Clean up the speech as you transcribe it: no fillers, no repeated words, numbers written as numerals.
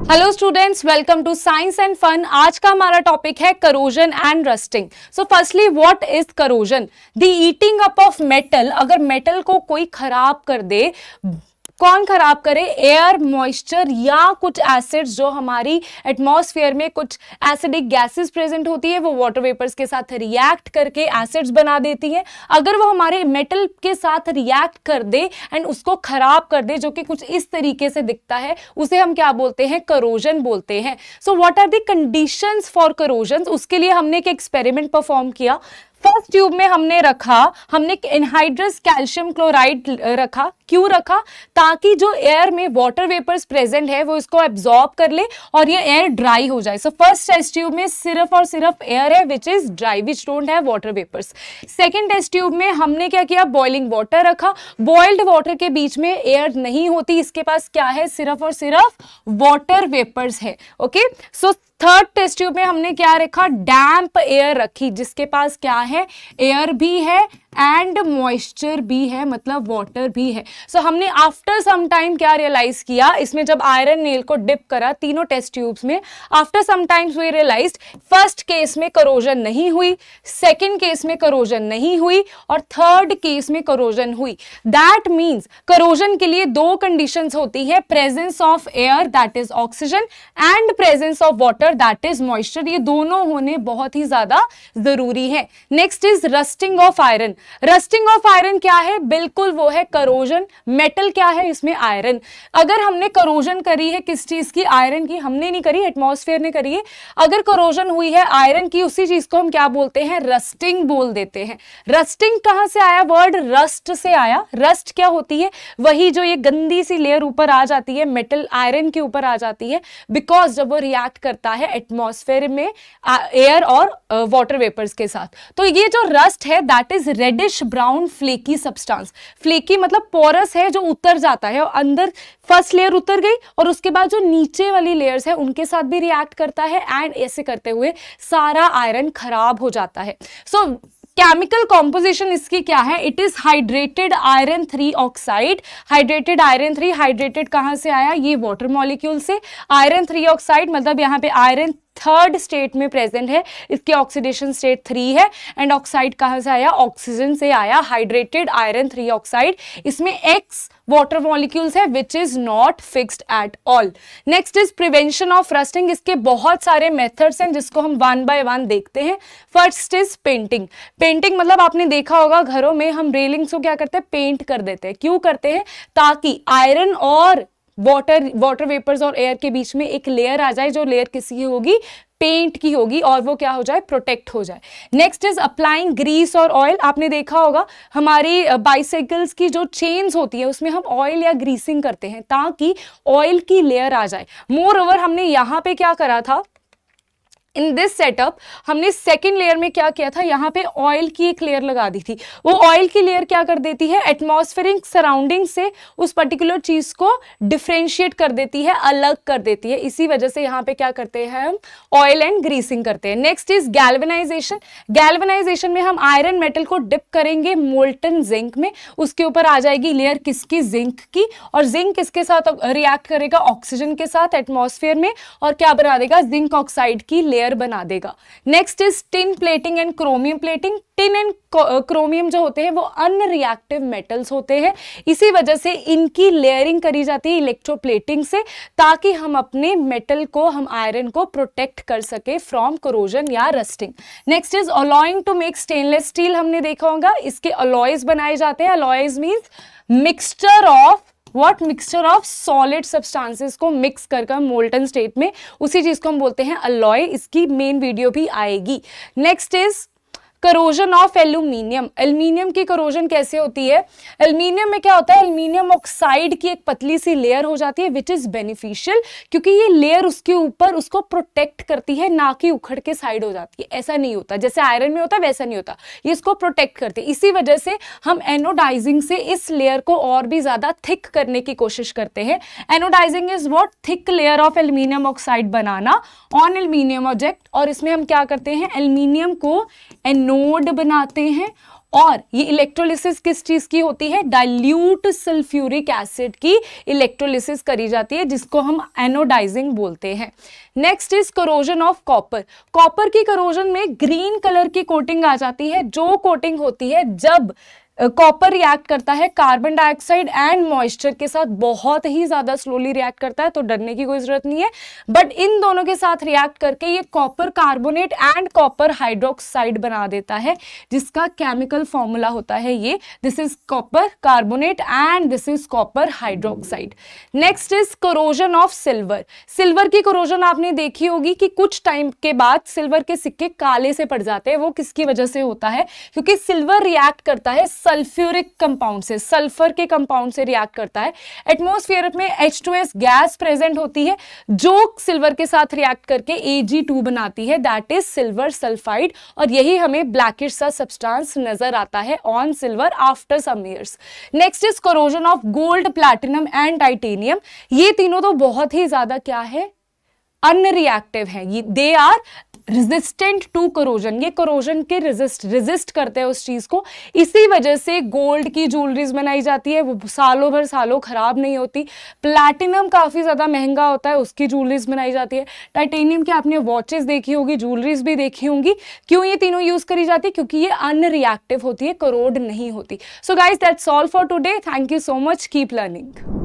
Hello students, welcome to science and fun. आज का हमारा टॉपिक है corrosion and rusting. So firstly what is corrosion? The eating up of metal. अगर metal को कोई खराब कर दे, कौन खराब करे? एयर, मॉइस्चर या कुछ एसिड्स जो हमारी एटमॉस्फेयर में कुछ एसिडिक गैसेस प्रेजेंट होती है, वो वाटर वेपर्स के साथ रिएक्ट करके एसिड्स बना देती है। अगर वो हमारे मेटल के साथ रिएक्ट कर दे एंड उसको खराब कर दे, जो कि कुछ इस तरीके से दिखता है, उसे हम क्या बोलते हैं? करोजन बोलते हैं। So what are the conditions for corrosion? उसके लिए हमने एक एक्सपेरिमेंट परफॉर्म किया। फर्स्ट ट्यूब में हमने एनहाइड्रस कैल्शियम क्लोराइड रखा। क्यों रखा? ताकि जो एयर में वाटर वेपर्स प्रेजेंट है वो इसको एब्जॉर्ब कर ले और ये एयर ड्राई हो जाए। सो फर्स्ट टेस्ट ट्यूब में सिर्फ और सिर्फ एयर है which is dry, which don't have water vapours. Second test tube में हमने क्या किया? बॉइलिंग वाटर रखा। बॉइल्ड वाटर के बीच में एयर नहीं होती, इसके पास क्या है? सिर्फ और सिर्फ वाटर वेपर्स है। Okay, so third test tube में हमने क्या रखा? डैम्प एयर रखी, जिसके पास क्या है? एयर भी है एंड मॉइस्चर भी है, मतलब वाटर भी है। सो हमने आफ्टर सम टाइम क्या रियलाइज किया? इसमें जब आयरन नेल को डिप करा तीनों टेस्ट ट्यूब्स में, after some times we realised first case में करोजन नहीं हुई, सेकंड केस में करोजन नहीं हुई और थर्ड केस में करोजन हुई। दैट मीन्स करोजन के लिए दो कंडीशंस होती है, presence of air that is oxygen and presence of water that is moisture. ये दोनों होने बहुत ही ज्यादा जरूरी है। Next is rusting of iron. Rusting of iron क्या है? बिल्कुल वो है करोजन। मेटल क्या है? इसमें आयरन। अगर हमने करोजन करी है किस चीज की? आयरन की। हमने नहीं करी, एटमॉस्फेयर ने करी है। अगर करोजन हुई है आयरन की, उसी चीज को हम क्या बोलते हैं? रस्टिंग बोल देते हैं। रस्टिंग कहां से आया? वर्ड रस्ट से आया। रस्ट क्या होती है? वही जो ये गंदी सी लेयर ऊपर आ जाती है, मेटल आयरन के ऊपर आ जाती है, बिकॉज जब वो रिएक्ट करता है एटमॉस्फेयर में एयर और वाटर वेपर्स के साथ। तो ये जो रस्ट है that is reddish brown flaky substance. Flaky मतलब पोरस है, जो उतर जाता है और अंदर फर्स्ट लेयर उतर गई और उसके बाद जो नीचे वाली लेयर्स है उनके साथ भी रिएक्ट करता है एंड ऐसे करते हुए सारा आयरन खराब हो जाता है। सो केमिकल कॉम्पोजिशन इसकी क्या है? It is hydrated iron 3 oxide. Hydrated iron 3, hydrated कहां से आया? ये वाटर मॉलिक्यूल से। आयरन 3 ऑक्साइड मतलब यहां पे आयरन थर्ड स्टेट में प्रेजेंट है, इसकी ऑक्सीडेशन स्टेट 3 है एंड ऑक्साइड कहां से आया? ऑक्सीजन से आया। Hydrated iron 3 oxide. इसमें X वाटर मॉलिक्यूल्स है which is not fixed at all. Next is prevention of rusting. इसके बहुत सारे मेथड्स हैं जिसको हम वन बाय वन देखते हैं। First is painting. पेंटिंग मतलब आपने देखा होगा घरों में हम रेलिंग्स को क्या करते हैं? पेंट कर देते हैं। क्यों करते हैं? ताकि आयरन और वाटर वेपर्स और एयर के बीच में एक लेयर आ जाए, जो लेयर किसी की होगी? पेंट की होगी, और वो क्या हो जाए? प्रोटेक्ट हो जाए। नेक्स्ट इज अप्लाइंग ग्रीस और ऑयल। आपने देखा होगा हमारी बाइसाइकिल्स की जो चेन्स होती है उसमें हम ऑयल या ग्रीसिंग करते हैं ताकि ऑयल की लेयर आ जाए। मोर ओवर हमने यहाँ पे क्या करा था? इन दिस सेटअप हमने सेकेंड लेयर में क्या किया था? यहाँ पे ऑयल की एक लेयर लगा दी थी। वो ऑयल की लेयर क्या कर देती है? एटमॉस्फेरिक सराउंडिंग से उस पर्टिकुलर चीज को डिफरेंशिएट कर देती है, अलग कर देती है। इसी वजह से यहाँ पे क्या करते हैं? हम ऑयल एंड ग्रीसिंग करते हैं। Next is galvanisation. गैल्वेनाइजेशन में हम आयरन मेटल को डिप करेंगे मोल्टन जिंक में, उसके ऊपर आ जाएगी लेयर किसकी? जिंक की। और जिंक किसके साथ रिएक्ट करेगा? ऑक्सीजन के साथ एटमॉस्फेयर में, और क्या बना देगा? जिंक ऑक्साइड की लेयर बना देगा। Next is tin plating and chromium plating. Tin and chromium जो होते हैं वो अनरिएक्टिव मेटल्स होते हैं, इसी वजह से इनकी लेयरिंग करी जाती है इलेक्ट्रोप्लेटिंग से, ताकि हम अपने मेटल को, हम आयरन को प्रोटेक्ट कर सके फ्रॉम करोजन या rusting. Next is alloying to make stainless steel. हमने देखा होगा इसके अलॉयज बनाए जाते हैं। Alloys means mixture of what? Mixture of solid substances को मिक्स कर मोल्टन स्टेट में, उसी चीज को हम बोलते हैं अलॉय। इसकी मेन वीडियो भी आएगी। Next is corrosion of aluminium. Aluminium की करोजन कैसे होती है? एल्यूमिनियम में क्या होता है? एल्यूमिनियम ऑक्साइड की एक पतली सी लेयर हो जाती है विच इज बेनिफिशियल, क्योंकि ये लेयर उसके ऊपर उसको प्रोटेक्ट करती है, ना कि उखड़ के साइड हो जाती है। ऐसा नहीं होता, जैसे आयरन में होता है वैसा नहीं होता, ये इसको प्रोटेक्ट करती है। इसी वजह से हम एनोडाइजिंग से इस लेयर को और भी ज्यादा थिक करने की कोशिश करते हैं। Anodising is what? Thick layer of aluminium oxide बनाना ऑन एल्यूमिनियम ऑब्जेक्ट। और इसमें हम क्या करते हैं? एल्यूमिनियम को एनोड बनाते हैं और ये इलेक्ट्रोलिसिस किस चीज की होती है, डाइल्यूट सल्फ्यूरिक एसिड की इलेक्ट्रोलिसिस करी जाती है, जिसको हम एनोडाइजिंग बोलते हैं। Next is corrosion of copper. Copper की करोजन में ग्रीन कलर की कोटिंग आ जाती है, जो कोटिंग होती है जब कॉपर रिएक्ट करता है कार्बन डाइऑक्साइड एंड मॉइस्चर के साथ, बहुत ही ज्यादा स्लोली रिएक्ट करता है, तो डरने की कोई जरूरत नहीं है। बट इन दोनों के साथ रिएक्ट करके ये copper carbonate and copper hydroxide बना देता है, जिसका केमिकल फॉर्मूला होता है ये, this is copper carbonate and this is copper hydroxide. Next is corrosion of silver. Silver की करोजन आपने देखी होगी कि कुछ टाइम के बाद सिल्वर के सिक्के काले से पड़ जाते हैं। वो किसकी वजह से होता है, क्योंकि सिल्वर रिएक्ट करता है सल्फ्यूरिक कंपाउंड से, सल्फर के कंपाउंड से रिएक्ट करता है। एटमॉस्फेयर में H2S गैस प्रेजेंट होती है जो सिल्वर के साथ रिएक्ट करके Ag2 बनाती है, दैट इज सिल्वर सल्फाइड, और यही हमें ब्लैकिश सा सब्सटेंस नजर आता है on silver after some years. Next is corrosion of gold, platinum and titanium. ये तीनों तो बहुत ही ज्यादा क्या है, अनरिएक्टिव है, they are resistant to corrosion. ये करोजन के रेजिस्ट करते हैं उस चीज को, इसी वजह से गोल्ड की ज्वेलरीज बनाई जाती है, वो सालों भर सालों खराब नहीं होती। प्लैटिनम काफी ज्यादा महंगा होता है, उसकी ज्वेलरीज बनाई जाती है। टाइटेनियम की आपने वॉचेस देखी होगी, ज्वेलरीज भी देखी होंगी। क्यों ये तीनों यूज करी जाती है, क्योंकि ये अनरिएक्टिव होती है, करोड नहीं होती। So guys that's all for today, thank you so much, keep learning.